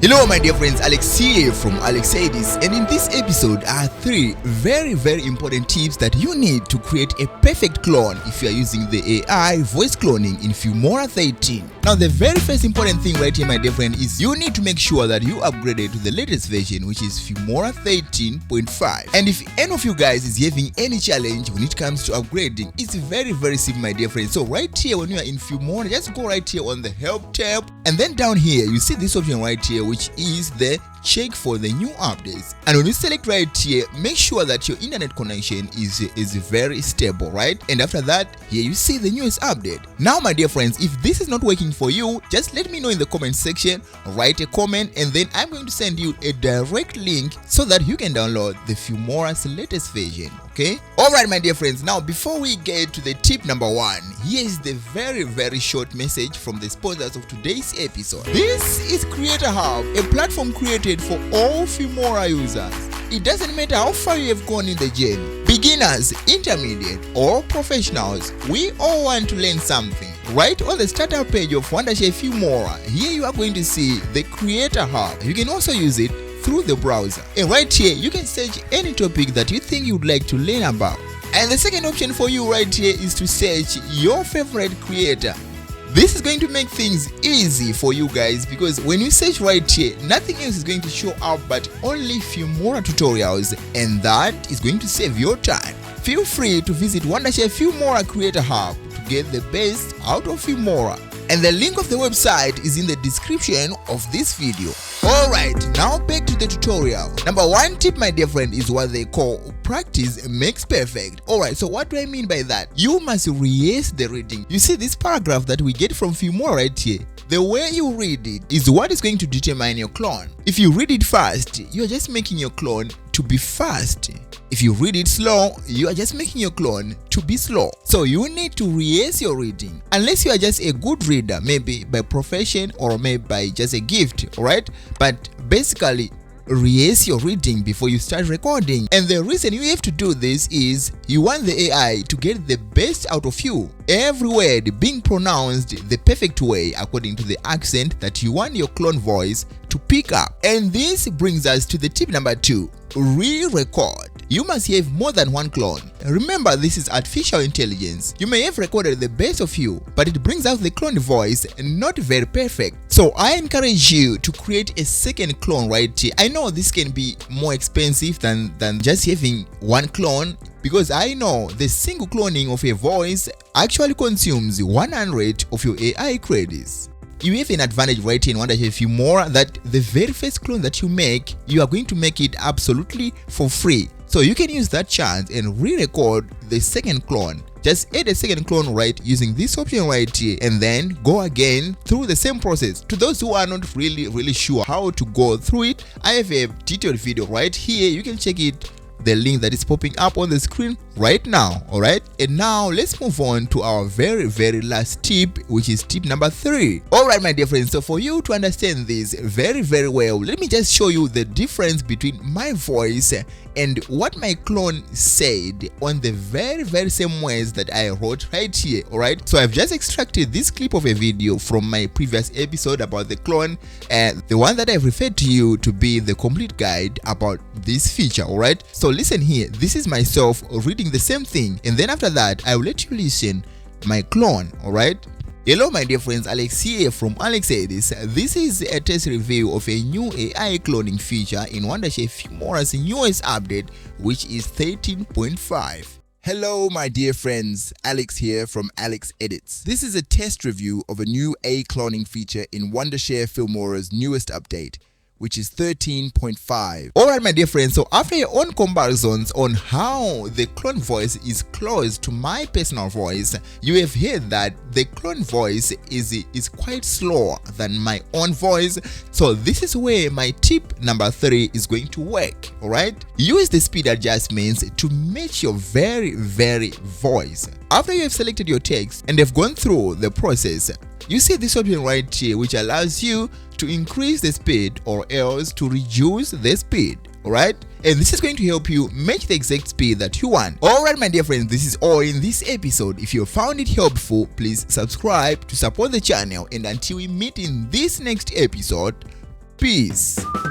Hello my dear friends, Alex here from Alex Said This, and in this episode are 3 very important tips that you need to create a perfect clone if you are using the AI voice cloning in Filmora 13. Now the very first important thing right here my dear friend is you need to make sure that you upgraded to the latest version, which is Filmora 13.5. And if any of you guys is having any challenge when it comes to upgrading, it's very simple my dear friend. So right here when you are in Filmora, just go right here on the help tab, and then down here you see this option right here, which is the check for the new updates. And when you select right here, make sure that your internet connection is very stable, right? And after that, here you see the newest update. Now my dear friends, if this is not working for you, just let me know in the comment section, write a comment, and then I'm going to send you a direct link so that you can download the Filmora's latest version. Okay? Alright my dear friends, now before we get to the tip number 1, here is the very short message from the sponsors of today's episode. This is Creator Hub, a platform created for all Filmora users. It doesn't matter how far you have gone in the journey, beginners, intermediate, or professionals, we all want to learn something. Right on the startup page of Wondershare Filmora, here you are going to see the Creator Hub. You can also use it through the browser, and right here you can search any topic that you think you'd like to learn about. And the second option for you right here is to search your favorite creator. This is going to make things easy for you guys, because when you search right here, nothing else is going to show up but only Filmora tutorials, and that is going to save your time. Feel free to visit Wondershare Filmora Creator Hub to get the best out of Filmora, and the link of the website is in the description of this video. Alright, now back to the tutorial. Number 1 tip my dear friend is what they call practice makes perfect. Alright, so what do I mean by that? You must rehearse the reading. You see this paragraph that we get from Filmora right here? The way you read it is what is going to determine your clone. If you read it fast, you are just making your clone to be fast. If you read it slow, you are just making your clone to be slow. So you need to rehearse your reading. Unless you are just a good reader, maybe by profession or maybe by just a gift, alright? But basically, rehearse your reading before you start recording. And the reason you have to do this is you want the AI to get the best out of you. Every word being pronounced the perfect way according to the accent that you want your clone voice to pick up. And this brings us to the tip number 2, re-record. You must have more than one clone. Remember, this is artificial intelligence. You may have recorded the best of you, but it brings out the clone voice not very perfect. So I encourage you to create a second clone right here. I know this can be more expensive than just having one clone, because I know the single cloning of a voice actually consumes 100 of your AI credits. You have an advantage right here in Wondershare Filmora that the very first clone that you make, you are going to make it absolutely for free. So you can use that chance and re-record the second clone. Just add a second clone right using this option right here, and then go again through the same process. To those who are not really sure how to go through it, I have a detailed video right here. You can check it, the link that is popping up on the screen right now. Alright, and now let's move on to our very last tip, which is tip number 3. Alright my dear friends, so for you to understand this very well, let me just show you the difference between my voice and what my clone said on the very same words that I wrote right here. Alright, so I've just extracted this clip of a video from my previous episode about the clone, and the one that I've referred to you to be the complete guide about this feature. Alright, so listen here, this is myself reading the same thing, and then after that I will let you listen my clone. Alright, hello my dear friends, Alex here from Alex Said This. This is a test review of a new AI cloning feature in Wondershare Filmora's newest update, which is 13.5. Hello my dear friends, Alex here from Alex Edits. This is a test review of a new AI cloning feature in Wondershare Filmora's newest update, which is 13.5. Alright my dear friends, so after your own comparisons on how the clone voice is close to my personal voice, you have heard that the clone voice is quite slower than my own voice. So this is where my tip number 3 is going to work. Alright, use the speed adjustments to match your very voice. After you have selected your text and have gone through the process, you see this option right here, which allows you to increase the speed or else to reduce the speed. Alright, and this is going to help you match the exact speed that you want. Alright my dear friends, this is all in this episode. If you found it helpful, please subscribe to support the channel, and until we meet in this next episode, Peace.